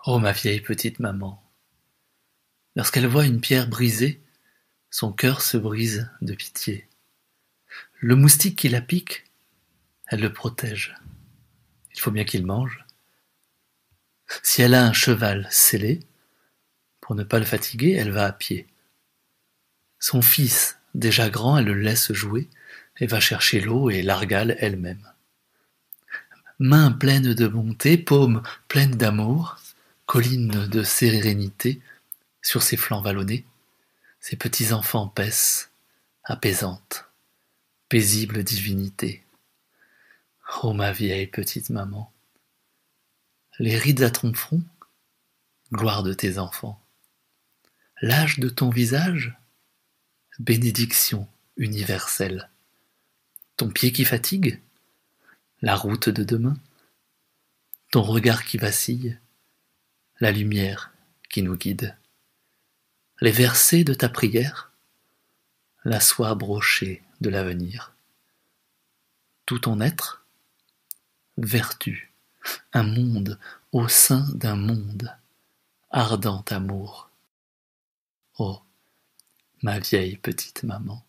Oh ma vieille petite maman, lorsqu'elle voit une pierre brisée, son cœur se brise de pitié. Le moustique qui la pique, elle le protège. Il faut bien qu'il mange. Si elle a un cheval scellé, pour ne pas le fatiguer, elle va à pied. Son fils, déjà grand, elle le laisse jouer et va chercher l'eau et l'argale elle-même. Mains pleines de bonté, paumes pleines d'amour, collines de sérénité, sur ses flancs vallonnés, ses petits enfants paissent, apaisantes, paisible divinité. Ô ma vieille petite maman, les rides à ton front, gloire de tes enfants, l'âge de ton visage, bénédiction universelle, ton pied qui fatigue, la route de demain, ton regard qui vacille, la lumière qui nous guide, les versets de ta prière, la soie brochée de l'avenir, tout ton être, vertu, un monde au sein d'un monde, ardent amour. Oh, ma vieille petite maman.